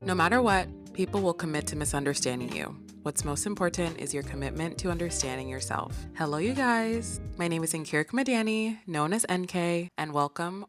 No matter what, people will commit to misunderstanding you. What's most important is your commitment to understanding yourself. Hello, you guys. My name is Inkirk Madani, known as NK, and welcome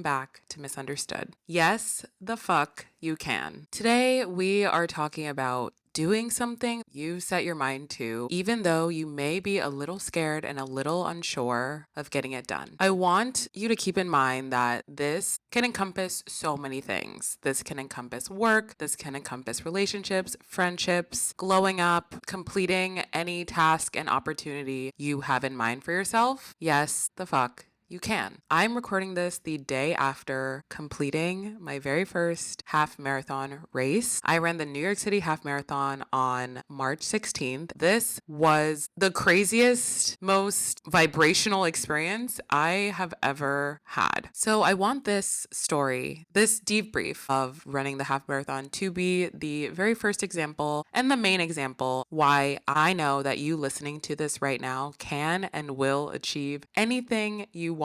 back to Misunderstood. Yes, the fuck you can. Today, we are talking about doing something you set your mind to, even though you may be a little scared and a little unsure of getting it done. I want you to keep in mind that this can encompass so many things. This can encompass work, this can encompass relationships, friendships, glowing up, completing any task and opportunity you have in mind for yourself. Yes, the fuck you can. I'm recording this the day after completing my very first half marathon race. I ran the New York City half marathon on March 16th. This was the craziest, most vibrational experience I have ever had. So I want this story, this debrief of running the half marathon to be the very first example and the main example why I know that you listening to this right now can and will achieve anything you want.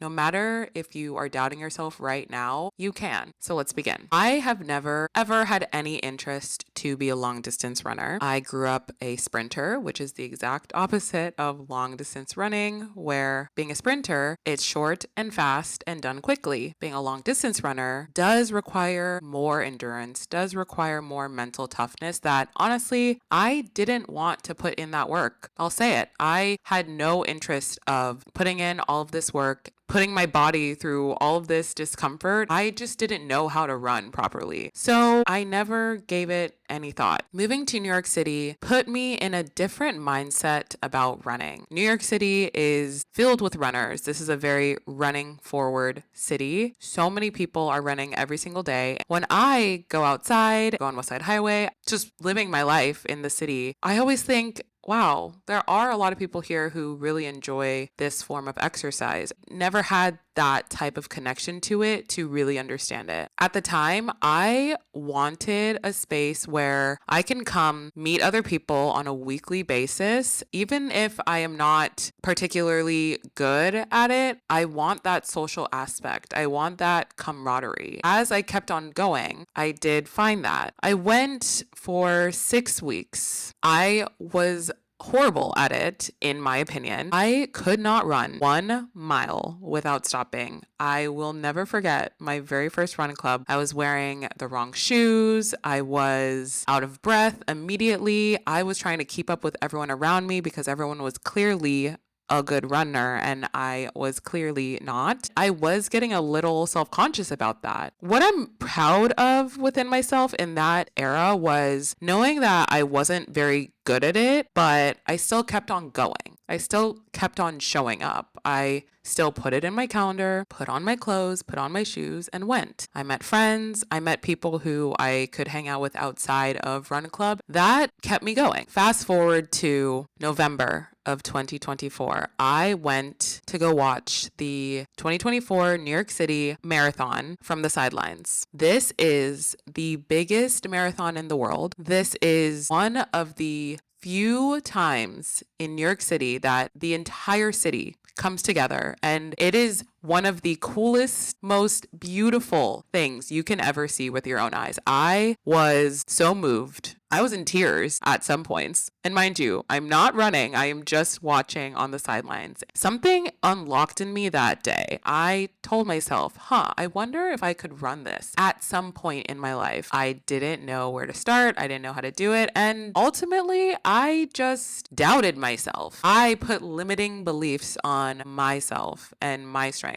No matter if you are doubting yourself right now, you can. So let's begin. I have never ever had any interest to be a long distance runner. I grew up a sprinter, which is the exact opposite of long distance running, where being a sprinter, it's short and fast and done quickly. Being a long distance runner does require more endurance, does require more mental toughness that honestly, I didn't want to put in that work. I'll say it. I had no interest of putting in all of this work, putting my body through all of this discomfort. I just didn't know how to run properly. So I never gave it any thought. Moving to New York City put me in a different mindset about running. New York City is filled with runners. This is a very running forward city. So many people are running every single day. When I go outside, go on West Side Highway, just living my life in the city, I always think, wow, there are a lot of people here who really enjoy this form of exercise. Never had that type of connection to it to really understand it. At the time, I wanted a space where I can come meet other people on a weekly basis. Even if I am not particularly good at it, I want that social aspect. I want that camaraderie. As I kept on going, I did find that. I went for 6 weeks. I was horrible at it, in my opinion. I could not run 1 mile without stopping. I will never forget my very first running club. I was wearing the wrong shoes. I was out of breath immediately. I was trying to keep up with everyone around me because everyone was clearly a good runner and I was clearly not. I was getting a little self-conscious about that. What I'm proud of within myself in that era was knowing that I wasn't very good at it, but I still kept on going. I still kept on showing up. I still put it in my calendar, put on my clothes, put on my shoes, and went. I met friends. I met people who I could hang out with outside of Run Club. That kept me going. Fast forward to November of 2024. I went to go watch the 2024 New York City Marathon from the sidelines. This is the biggest marathon in the world. This is one of the few times in New York City that the entire city comes together, and it is one of the coolest, most beautiful things you can ever see with your own eyes. I was so moved. I was in tears at some points. And mind you, I'm not running. I am just watching on the sidelines. Something unlocked in me that day. I told myself, I wonder if I could run this at some point in my life. I didn't know where to start. I didn't know how to do it. And ultimately, I just doubted myself. I put limiting beliefs on myself and my strengths.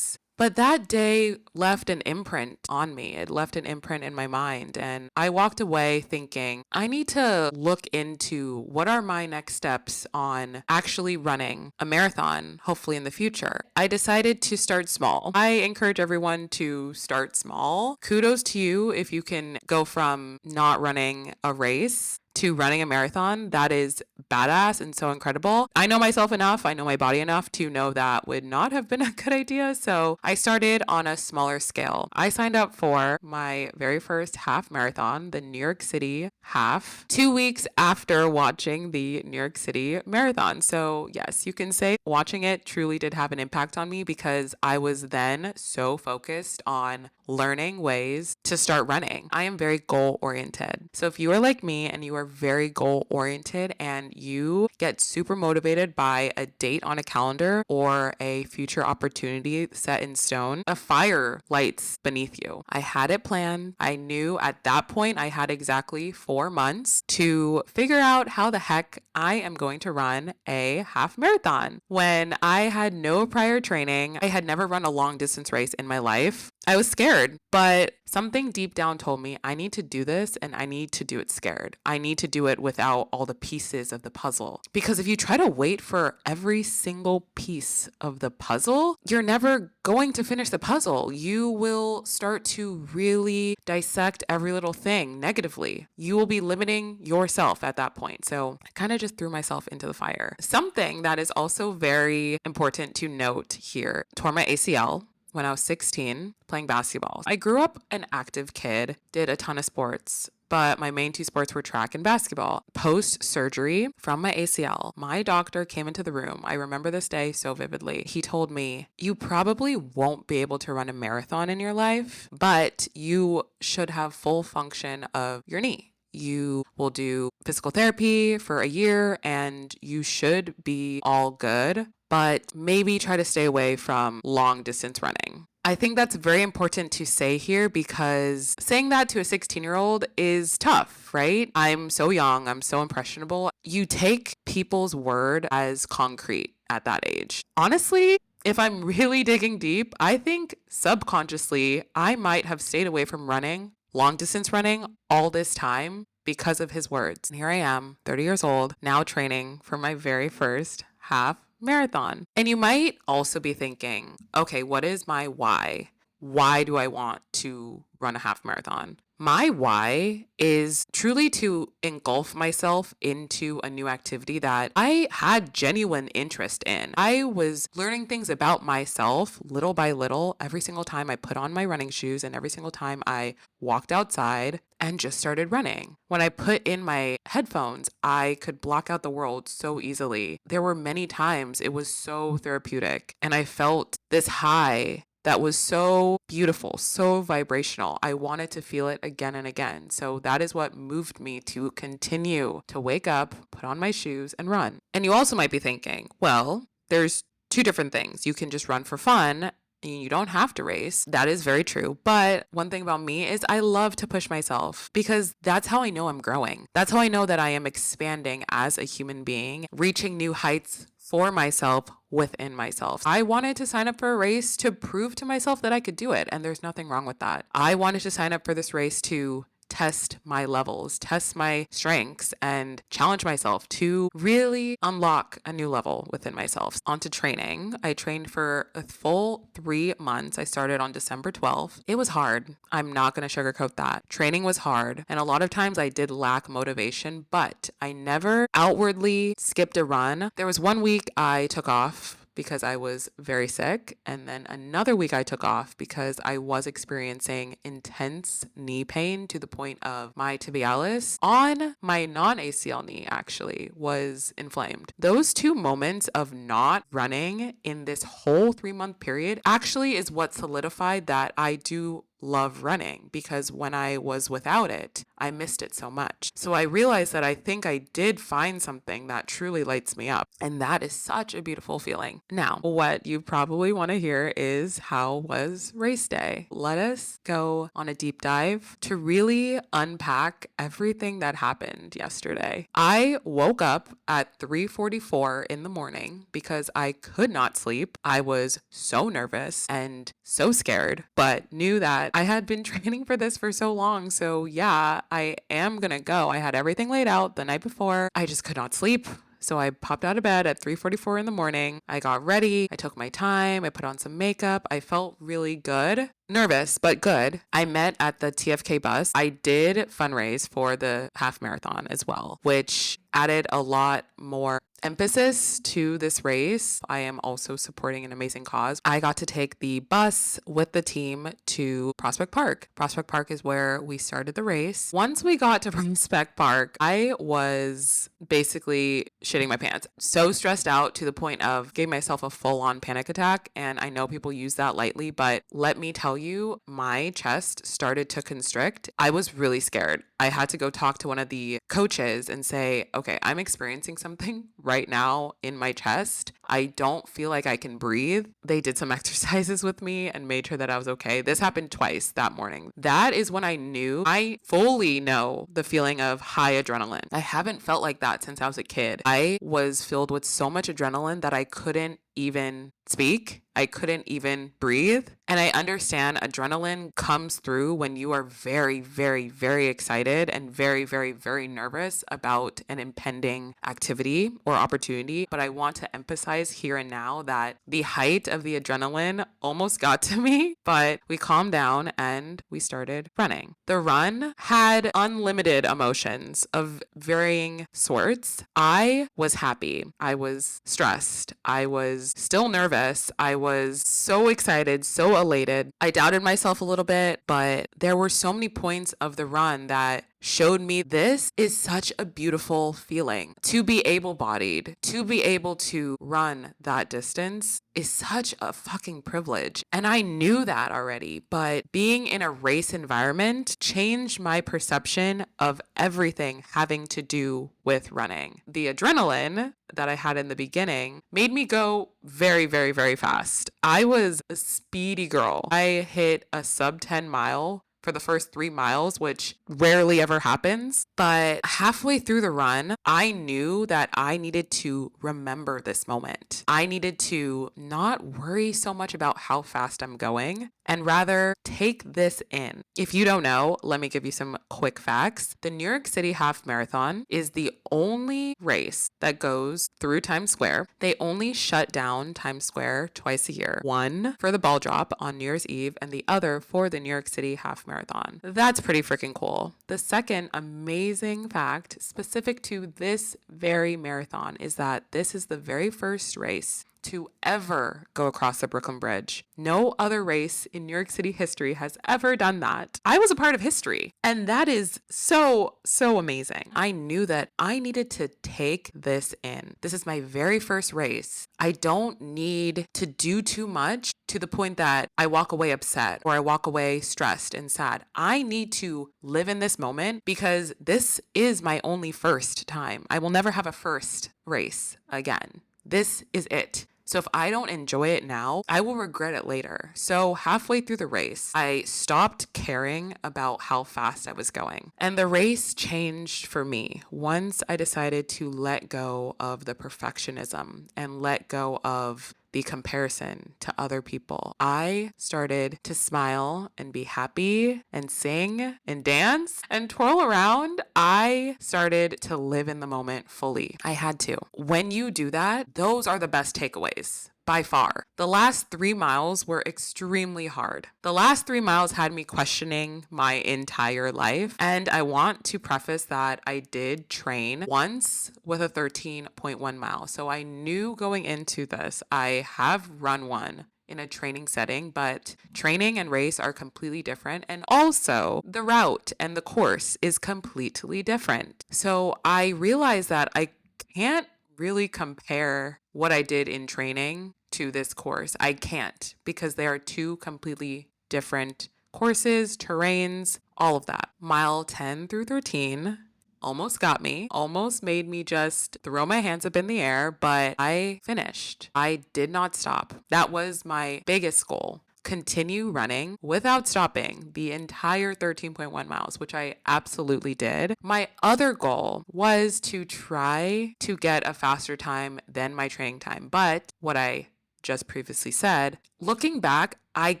But that day left an imprint on me. It left an imprint in my mind. And I walked away thinking, I need to look into what are my next steps on actually running a marathon, hopefully in the future. I decided to start small. I encourage everyone to start small. Kudos to you if you can go from not running a race to running a marathon. That is badass and so incredible. I know myself enough, I know my body enough to know that would not have been a good idea. So I started on a smaller scale. I signed up for my very first half marathon, the New York City half, 2 weeks after watching the New York City marathon. So yes, you can say watching it truly did have an impact on me because I was then so focused on learning ways to start running. I am very goal oriented. So if you are like me and you are very goal oriented and you get super motivated by a date on a calendar or a future opportunity set in stone, a fire lights beneath you. I had it planned. I knew at that point I had exactly 4 months to figure out how the heck I am going to run a half marathon. When I had no prior training, I had never run a long distance race in my life. I was scared, but something deep down told me I need to do this and I need to do it scared. I need to do it without all the pieces of the puzzle. Because if you try to wait for every single piece of the puzzle, you're never going to finish the puzzle. You will start to really dissect every little thing negatively. You will be limiting yourself at that point. So I kind of just threw myself into the fire. Something that is also very important to note here, tore my ACL when I was 16 playing basketball. I grew up an active kid, did a ton of sports, but my main two sports were track and basketball. Post-surgery from my ACL, my doctor came into the room. I remember this day so vividly. He told me, you probably won't be able to run a marathon in your life, but you should have full function of your knee. You will do physical therapy for a year and you should be all good, but maybe try to stay away from long distance running. I think that's very important to say here because saying that to a 16-year-old is tough, right? I'm so young, I'm so impressionable. You take people's word as concrete at that age. Honestly, if I'm really digging deep, I think subconsciously I might have stayed away from running, long distance running, all this time because of his words. And here I am, 30 years old, now training for my very first half marathon. And you might also be thinking, okay, what is my why? Why do I want to run a half marathon? My why is truly to engulf myself into a new activity that I had genuine interest in. I was learning things about myself little by little every single time I put on my running shoes and every single time I walked outside and just started running. When I put in my headphones, I could block out the world so easily. There were many times it was so therapeutic and I felt this high that was so beautiful, so vibrational. I wanted to feel it again and again. So that is what moved me to continue to wake up, put on my shoes, and run. And you also might be thinking, well, there's two different things. You can just run for fun. You don't have to race. That is very true. But one thing about me is I love to push myself because that's how I know I'm growing. That's how I know that I am expanding as a human being, reaching new heights for myself within myself. I wanted to sign up for a race to prove to myself that I could do it, and there's nothing wrong with that. I wanted to sign up for this race to test my levels, test my strengths, and challenge myself to really unlock a new level within myself. Onto training. I trained for a full 3 months. I started on December 12th. It was hard. I'm not going to sugarcoat that. Training was hard, and a lot of times I did lack motivation, but I never outwardly skipped a run. There was one week I took off because I was very sick. And then another week I took off because I was experiencing intense knee pain to the point of my tibialis on my non-ACL knee actually was inflamed. Those 2 moments of not running in this whole 3-month period actually is what solidified that I do love running because when I was without it, I missed it so much. So I realized that I think I did find something that truly lights me up. And that is such a beautiful feeling. Now, what you probably want to hear is how was race day? Let us go on a deep dive to really unpack everything that happened yesterday. I woke up at 3:44 in the morning because I could not sleep. I was so nervous and so scared, but knew that I had been training for this for so long. So yeah, I am gonna go. I had everything laid out the night before. I just could not sleep. So I popped out of bed at 3:44 in the morning. I got ready. I took my time. I put on some makeup. I felt really good. Nervous, but good. I met at the TFK bus. I did fundraise for the half marathon as well, which added a lot more emphasis to this race. I am also supporting an amazing cause. I got to take the bus with the team to Prospect Park. Prospect Park is where we started the race. Once we got to Prospect Park, I was basically shitting my pants. So stressed out to the point of giving myself a full-on panic attack. And I know people use that lightly, but let me tell you, my chest started to constrict. I was really scared. I had to go talk to one of the coaches and say, okay, I'm experiencing something right now in my chest. I don't feel like I can breathe. They did some exercises with me and made sure that I was okay. This happened twice that morning. That is when I knew I fully know the feeling of high adrenaline. I haven't felt like that since I was a kid. I was filled with so much adrenaline that I couldn't even speak. I couldn't even breathe. And I understand adrenaline comes through when you are very, very, very excited and very, very, very nervous about an impending activity or opportunity. But I want to emphasize here and now that the height of the adrenaline almost got to me, but we calmed down and we started running. The run had unlimited emotions of varying sorts. I was happy. I was stressed. I was still nervous. I was so excited, so elated. I doubted myself a little bit, but there were so many points of the run that showed me this is such a beautiful feeling. To be able-bodied, to be able to run that distance is such a fucking privilege. And I knew that already, but being in a race environment changed my perception of everything having to do with running. The adrenaline that I had in the beginning made me go very, very, very fast. I was a speedy girl. I hit a sub 10 mile for the first 3 miles, which rarely ever happens. But halfway through the run, I knew that I needed to remember this moment. I needed to not worry so much about how fast I'm going and rather take this in. If you don't know, let me give you some quick facts. The New York City Half Marathon is the only race that goes through Times Square. They only shut down Times Square twice a year. One for the ball drop on New Year's Eve and the other for the New York City Half Marathon. That's pretty freaking cool. The second amazing fact specific to this very marathon is that this is the very first race to ever go across the Brooklyn Bridge. No other race in New York City history has ever done that. I was a part of history, and that is so, so amazing. I knew that I needed to take this in. This is my very first race. I don't need to do too much to the point that I walk away upset or I walk away stressed and sad. I need to live in this moment because this is my only first time. I will never have a first race again. This is it. So if I don't enjoy it now, I will regret it later. So halfway through the race, I stopped caring about how fast I was going. And the race changed for me once I decided to let go of the perfectionism and let go of the comparison to other people. I started to smile and be happy and sing and dance and twirl around. I started to live in the moment fully. I had to. When you do that, those are the best takeaways. By far. The last 3 miles were extremely hard. The last 3 miles had me questioning my entire life. And I want to preface that I did train once with a 13.1 mile. So I knew going into this, I have run one in a training setting, but training and race are completely different. And also the route and the course is completely different. So I realized that I can't really compare what I did in training to this course. I can't because they are two completely different courses, terrains, all of that. Mile 10 through 13 almost got me, almost made me just throw my hands up in the air, but I finished. I did not stop. That was my biggest goal. Continue running without stopping the entire 13.1 miles, which I absolutely did. My other goal was to try to get a faster time than my training time. But what I just previously said, looking back, I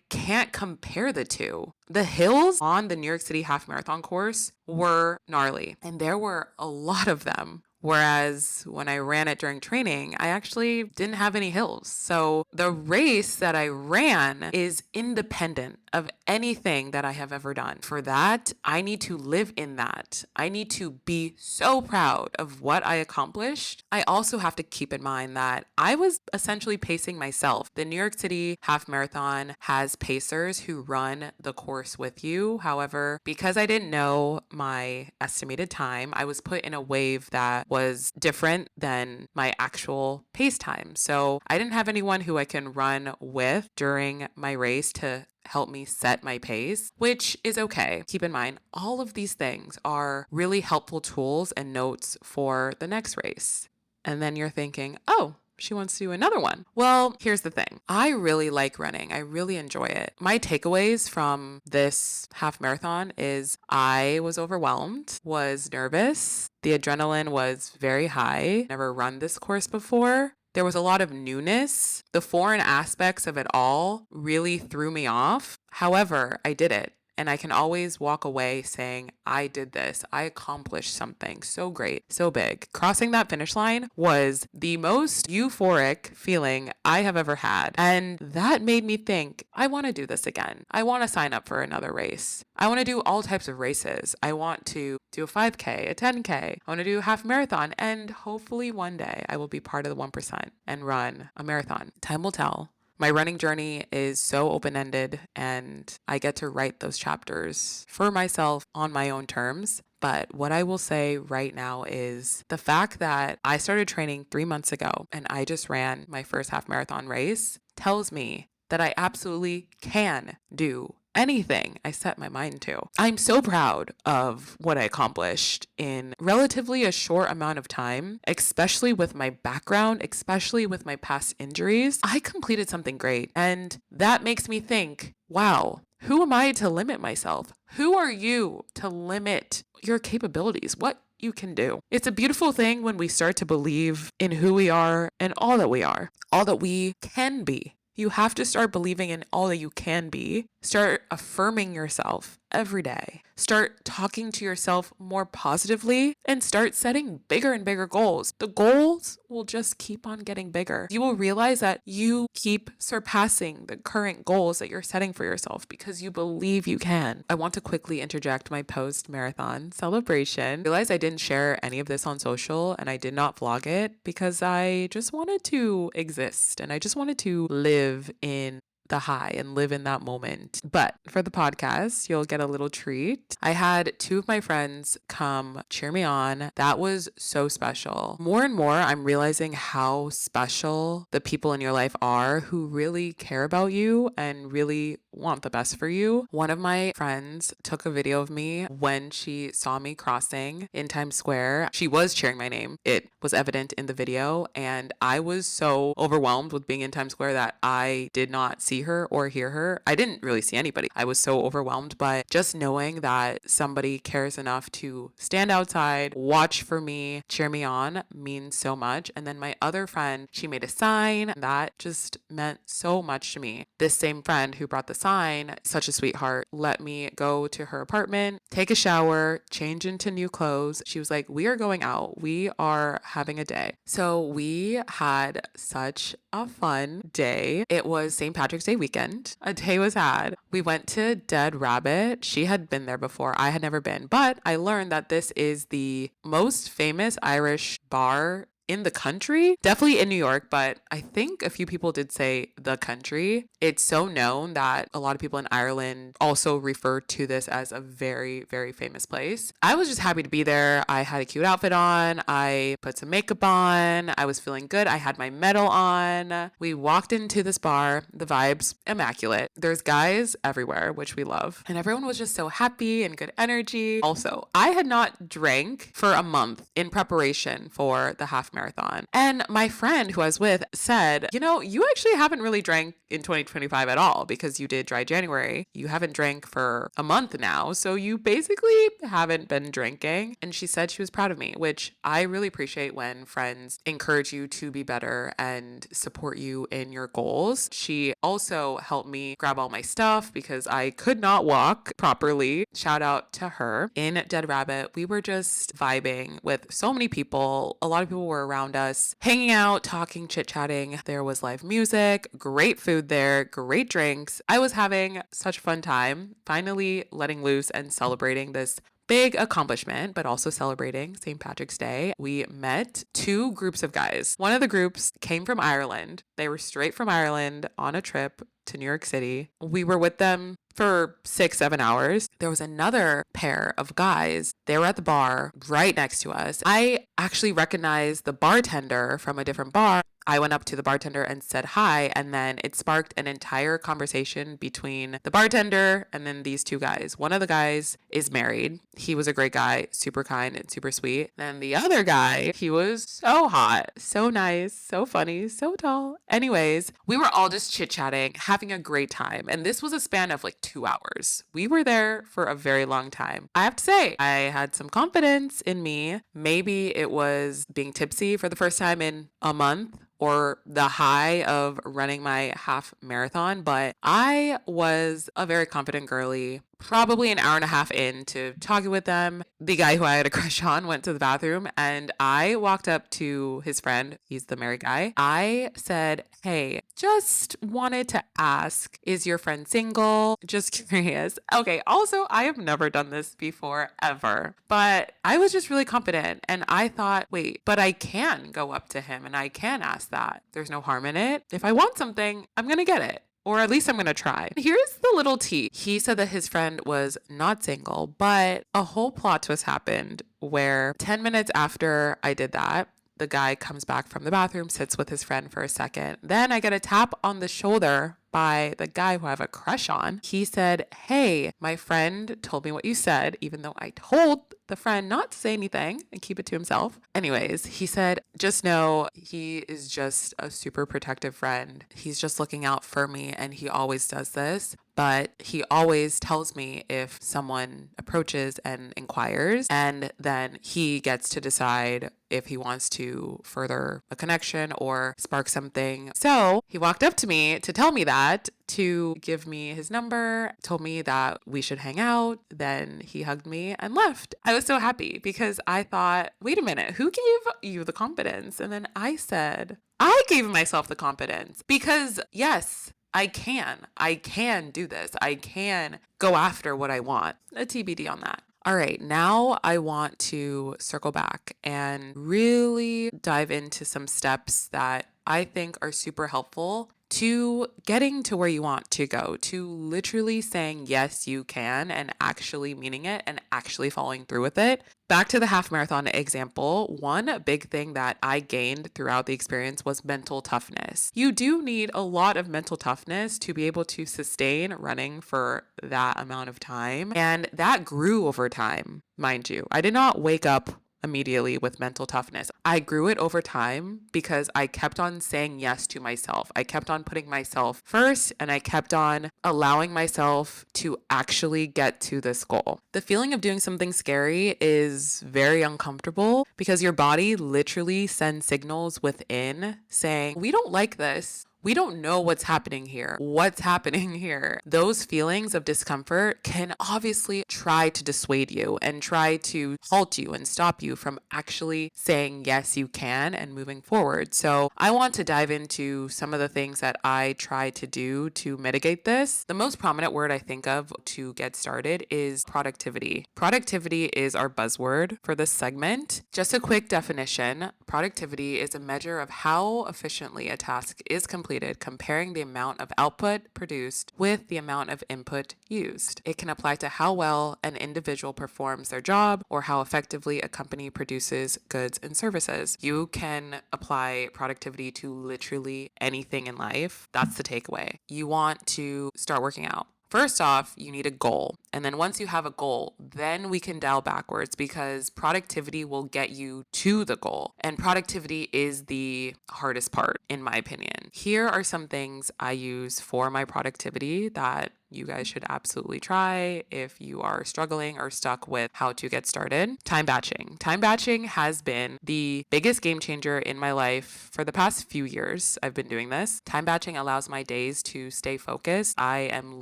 can't compare the two. The hills on the New York City Half Marathon course were gnarly, and there were a lot of them. Whereas when I ran it during training, I actually didn't have any hills. So the race that I ran is independent of anything that I have ever done. For that, I need to live in that. I need to be so proud of what I accomplished. I also have to keep in mind that I was essentially pacing myself. The New York City Half Marathon has pacers who run the course with you. However, because I didn't know my estimated time, I was put in a wave that was different than my actual pace time. So I didn't have anyone who I can run with during my race to help me set my pace, which is okay. Keep in mind, all of these things are really helpful tools and notes for the next race. And then you're thinking, oh, she wants to do another one. Well, here's the thing. I really like running. I really enjoy it. My takeaways from this half marathon is I was overwhelmed, was nervous. The adrenaline was very high. Never run this course before. There was a lot of newness. The foreign aspects of it all really threw me off. However, I did it. And I can always walk away saying, I did this. I accomplished something so great, so big. Crossing that finish line was the most euphoric feeling I have ever had. And that made me think, I want to do this again. I want to sign up for another race. I want to do all types of races. I want to do a 5K, a 10K. I want to do a half marathon. And hopefully one day I will be part of the 1% and run a marathon. Time will tell. My running journey is so open-ended, and I get to write those chapters for myself on my own terms. But what I will say right now is the fact that I started training 3 months ago and I just ran my first half marathon race tells me that I absolutely can do anything I set my mind to. I'm so proud of what I accomplished in relatively a short amount of time, especially with my background, especially with my past injuries. I completed something great, and that makes me think, wow, who am I to limit myself? Who are you to limit your capabilities? What you can do. It's a beautiful thing when we start to believe in who we are and all that we are, all that we can be. You have to start believing in all that you can be. Start affirming yourself every day. Start talking to yourself more positively and start setting bigger and bigger goals. The goals will just keep on getting bigger. You will realize that you keep surpassing the current goals that you're setting for yourself because you believe you can. I want to quickly interject my post-marathon celebration. I realized I didn't share any of this on social and I did not vlog it because I just wanted to exist and I just wanted to live in the high and live in that moment. But for the podcast, you'll get a little treat. I had 2 of my friends come cheer me on. That was so special. More and more, I'm realizing how special the people in your life are who really care about you and really want the best for you. One of my friends took a video of me when she saw me crossing in Times Square. She was cheering my name. It was evident in the video, and I was so overwhelmed with being in Times Square that I did not see her or hear her. I didn't really see anybody. I was so overwhelmed, but just knowing that somebody cares enough to stand outside, watch for me, cheer me on means so much. And then my other friend, she made a sign that just meant so much to me. This same friend who brought the sign, such a sweetheart, let me go to her apartment, take a shower, change into new clothes. She was like, we are going out. We are having a day. So we had such a fun day. It was St. Patrick's Day weekend. A day was had. We went to Dead Rabbit. She had been there before. I had never been, but I learned that this is the most famous Irish bar in the country, definitely in New York, but I think a few people did say the country. It's so known that a lot of people in Ireland also refer to this as a very, very famous place. I was just happy to be there. I had a cute outfit on. I put some makeup on. I was feeling good. I had my medal on. We walked into this bar. The vibes, immaculate. There's guys everywhere, which we love. And everyone was just so happy and good energy. Also, I had not drank for a month in preparation for the half marathon. And my friend who I was with said, you actually haven't really drank in 2025 at all because you did dry January. You haven't drank for a month now. So you basically haven't been drinking. And she said she was proud of me, which I really appreciate when friends encourage you to be better and support you in your goals. She also helped me grab all my stuff because I could not walk properly. Shout out to her. In Dead Rabbit, we were just vibing with so many people. A lot of people were around us, hanging out, talking, chit-chatting. There was live music, great food there, great drinks. I was having such a fun time, finally letting loose and celebrating this big accomplishment, but also celebrating St. Patrick's Day. We met 2 groups of guys. One of the groups came from Ireland. They were straight from Ireland on a trip to New York City. We were with them for 6-7 hours. There was another pair of guys. They were at the bar right next to us. I actually recognized the bartender from a different bar. I went up to the bartender and said hi, and then it sparked an entire conversation between the bartender and then these two guys. One of the guys is married. He was a great guy, super kind and super sweet. Then the other guy, he was so hot, so nice, so funny, so tall. Anyways, we were all just chit-chatting, having a great time. And this was a span of like 2 hours. We were there for a very long time. I have to say, I had some confidence in me. Maybe it was being tipsy for the first time in a month, or the high of running my half marathon, but I was a very confident girly. Probably an hour and a half into talking with them, the guy who I had a crush on went to the bathroom, and I walked up to his friend. He's the married guy. I said, hey, just wanted to ask, is your friend single? Just curious. Okay, also, I have never done this before, ever. But I was just really confident, and I thought, wait, but I can go up to him and I can ask that. There's no harm in it. If I want something, I'm going to get it. Or at least I'm going to try. Here's the little tea. He said that his friend was not single, but a whole plot twist happened where 10 minutes after I did that, the guy comes back from the bathroom, sits with his friend for a second. Then I get a tap on the shoulder by the guy who I have a crush on. He said, hey, my friend told me what you said, even though I told the friend not to say anything and keep it to himself. Anyways, he said, just know he is just a super protective friend. He's just looking out for me, and he always does this. But he always tells me if someone approaches and inquires, and then he gets to decide if he wants to further a connection or spark something. So he walked up to me to tell me that, to give me his number, told me that we should hang out. Then he hugged me and left. I was so happy because I thought, wait a minute, who gave you the confidence? And then I said, I gave myself the confidence because yes, I can do this. I can go after what I want. A TBD on that. All right, now I want to circle back and really dive into some steps that I think are super helpful to getting to where you want to go, to literally saying, yes, you can, and actually meaning it and actually following through with it. Back to the half marathon example, one big thing that I gained throughout the experience was mental toughness. You do need a lot of mental toughness to be able to sustain running for that amount of time. And that grew over time, mind you. I did not wake up immediately with mental toughness. I grew it over time because I kept on saying yes to myself. I kept on putting myself first, and I kept on allowing myself to actually get to this goal. The feeling of doing something scary is very uncomfortable because your body literally sends signals within saying, we don't like this. We don't know what's happening here. What's happening here? Those feelings of discomfort can obviously try to dissuade you and try to halt you and stop you from actually saying, yes, you can, and moving forward. So I want to dive into some of the things that I try to do to mitigate this. The most prominent word I think of to get started is productivity. Productivity is our buzzword for this segment. Just a quick definition. Productivity is a measure of how efficiently a task is completed, comparing the amount of output produced with the amount of input used. It can apply to how well an individual performs their job or how effectively a company produces goods and services. You can apply productivity to literally anything in life. That's the takeaway. You want to start working out. First off, you need a goal. And then once you have a goal, then we can dial backwards because productivity will get you to the goal. And productivity is the hardest part, in my opinion. Here are some things I use for my productivity that you guys should absolutely try if you are struggling or stuck with how to get started. Time batching. Time batching has been the biggest game changer in my life for the past few years. I've been doing this. Time batching allows my days to stay focused. I am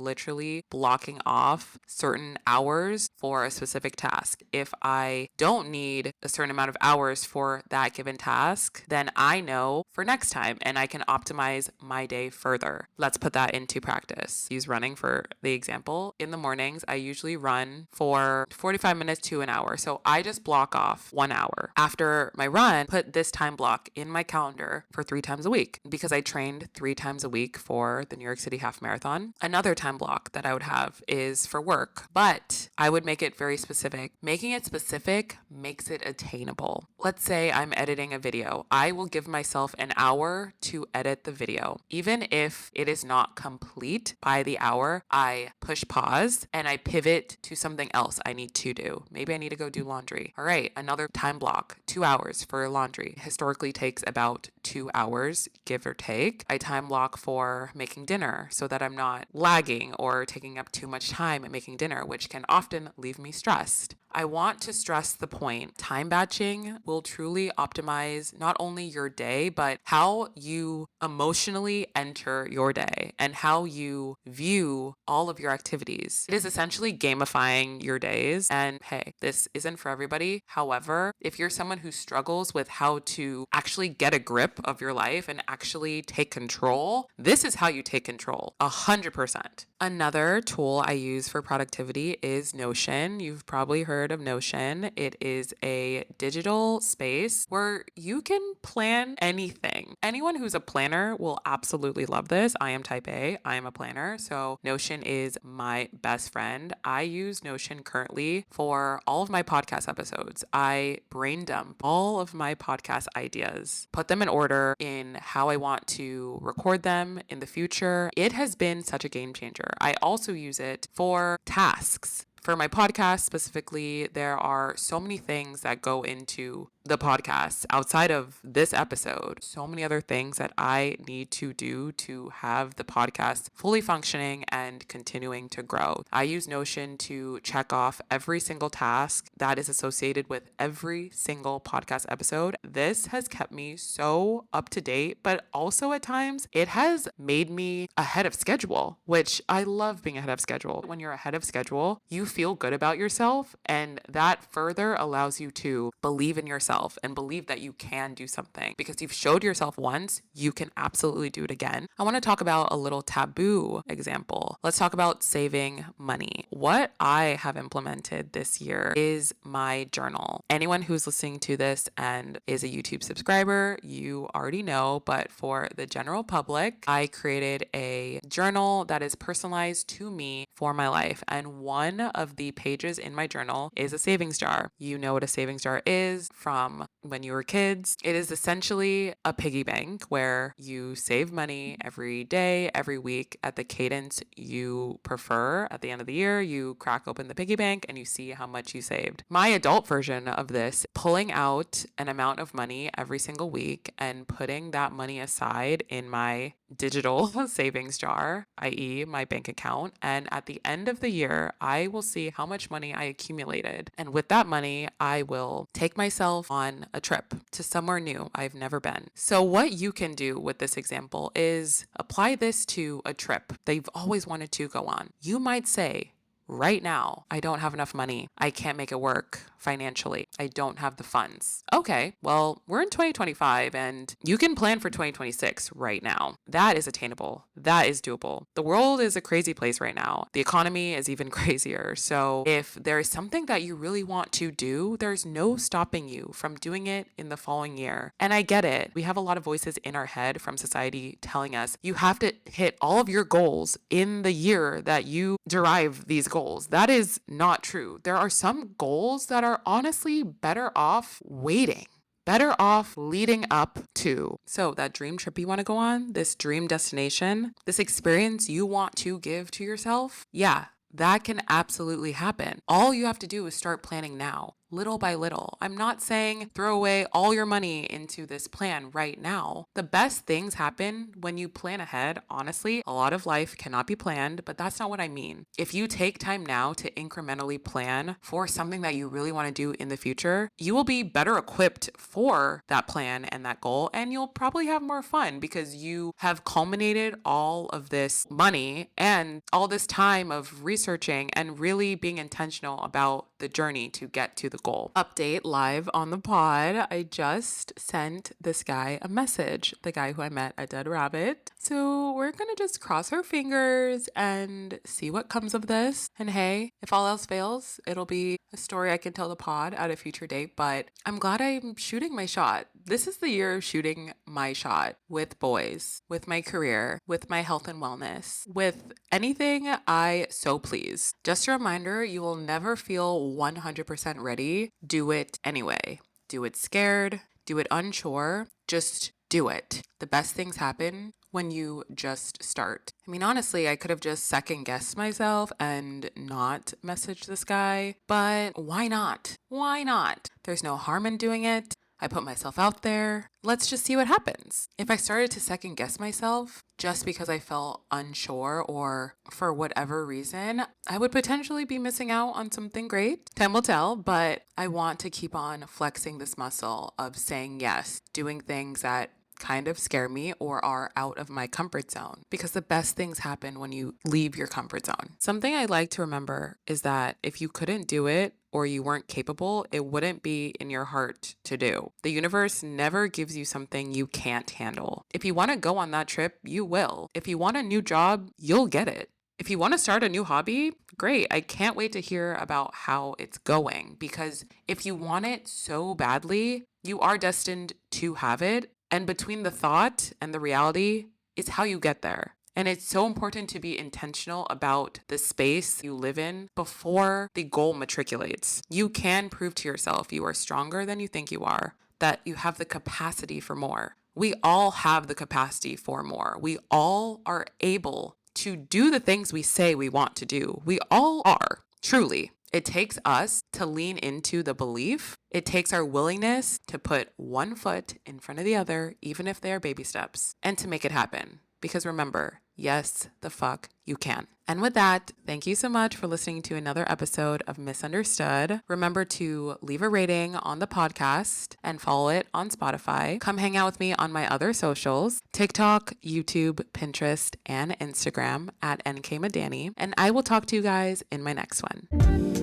literally blocking off certain hours for a specific task. If I don't need a certain amount of hours for that given task, then I know for next time and I can optimize my day further. Let's put that into practice. Use running for for the example, in the mornings, I usually run for 45 minutes to an hour. So I just block off 1 hour. After my run, put this time block in my calendar for 3 times a week because I trained 3 times a week for the New York City Half Marathon. Another time block that I would have is for work, but I would make it very specific. Making it specific makes it attainable. Let's say I'm editing a video. I will give myself an hour to edit the video. Even if it is not complete by the hour, I push pause and I pivot to something else I need to do. Maybe I need to go do laundry. All right, another time block, 2 hours for laundry. Historically takes about 2 hours, give or take. I time block for making dinner so that I'm not lagging or taking up too much time at making dinner, which can often leave me stressed. I want to stress the point. Time batching will truly optimize not only your day, but how you emotionally enter your day and how you view all of your activities. It is essentially gamifying your days. And hey, this isn't for everybody. However, if you're someone who struggles with how to actually get a grip of your life and actually take control, this is how you take control, 100%. Another tool I use for productivity is Notion. You've probably heard of Notion. It is a digital space where you can plan anything. Anyone who's a planner will absolutely love this. I am type A. I am a planner. So Notion is my best friend. I use Notion currently for all of my podcast episodes. I brain dump all of my podcast ideas, put them in order in how I want to record them in the future. It has been such a game changer. I also use it for tasks. For my podcast specifically, there are so many things that go into the podcast outside of this episode. So many other things that I need to do to have the podcast fully functioning and continuing to grow. I use Notion to check off every single task that is associated with every single podcast episode. This has kept me so up to date, but also at times it has made me ahead of schedule, which I love being ahead of schedule. When you're ahead of schedule, you feel good about yourself, and that further allows you to believe in yourself and believe that you can do something because you've showed yourself once, you can absolutely do it again. I want to talk about a little taboo example. Let's talk about saving money. What I have implemented this year is my journal. Anyone who's listening to this and is a YouTube subscriber, you already know, but for the general public, I created a journal that is personalized to me for my life. And one of the pages in my journal is a savings jar. You know what a savings jar is from when you were kids. It is essentially a piggy bank where you save money every day, every week at the cadence you prefer. At the end of the year, you crack open the piggy bank and you see how much you saved. My adult version of this, pulling out an amount of money every single week and putting that money aside in my digital savings jar, i.e. my bank account. And at the end of the year, I will see how much money I accumulated. And with that money, I will take myself on a trip to somewhere new I've never been. So what you can do with this example is apply this to a trip that you've always wanted to go on. You might say, right now, I don't have enough money. I can't make it work financially. I don't have the funds. Okay, well, we're in 2025 and you can plan for 2026 right now. That is attainable. That is doable. The world is a crazy place right now. The economy is even crazier. So if there is something that you really want to do, there's no stopping you from doing it in the following year. And I get it. We have a lot of voices in our head from society telling us you have to hit all of your goals in the year that you derive these goals. That is not true. There are some goals that are honestly better off waiting, better off leading up to. So that dream trip you want to go on, this dream destination, this experience you want to give to yourself, yeah, that can absolutely happen. All you have to do is start planning now. Little by little. I'm not saying throw away all your money into this plan right now. The best things happen when you plan ahead. Honestly, a lot of life cannot be planned, but that's not what I mean. If you take time now to incrementally plan for something that you really want to do in the future, you will be better equipped for that plan and that goal, and you'll probably have more fun because you have culminated all of this money and all this time of researching and really being intentional about the journey to get to the goal. Update live on the pod. I just sent this guy a message, the guy who I met at Dead Rabbit. So we're going to just cross our fingers and see what comes of this. And hey, if all else fails, it'll be a story I can tell the pod at a future date. But I'm glad I'm shooting my shot. This is the year of shooting my shot with boys, with my career, with my health and wellness, with anything I so please. Just a reminder, you will never feel 100% ready. Do it anyway. Do it scared. Do it unsure. Just do it. The best things happen when you just start. I mean, honestly, I could have just second guessed myself and not messaged this guy, but why not? Why not? There's no harm in doing it. I put myself out there. Let's just see what happens. If I started to second guess myself just because I felt unsure or for whatever reason, I would potentially be missing out on something great. Time will tell, but I want to keep on flexing this muscle of saying yes, doing things that kind of scare me or are out of my comfort zone, because the best things happen when you leave your comfort zone. Something I like to remember is that if you couldn't do it or you weren't capable, it wouldn't be in your heart to do. The universe never gives you something you can't handle. If you want to go on that trip, you will. If you want a new job, you'll get it. If you want to start a new hobby, great. I can't wait to hear about how it's going, because if you want it so badly, you are destined to have it. And between the thought and the reality is how you get there. And it's so important to be intentional about the space you live in before the goal matriculates. You can prove to yourself you are stronger than you think you are, that you have the capacity for more. We all have the capacity for more. We all are able to do the things we say we want to do. We all are, truly. It takes us to lean into the belief. It takes our willingness to put one foot in front of the other, even if they are baby steps, and to make it happen. Because remember, yes, the fuck you can. And with that, thank you so much for listening to another episode of Misunderstood. Remember to leave a rating on the podcast and follow it on Spotify. Come hang out with me on my other socials, TikTok, YouTube, Pinterest, and Instagram at NK Madani. And I will talk to you guys in my next one.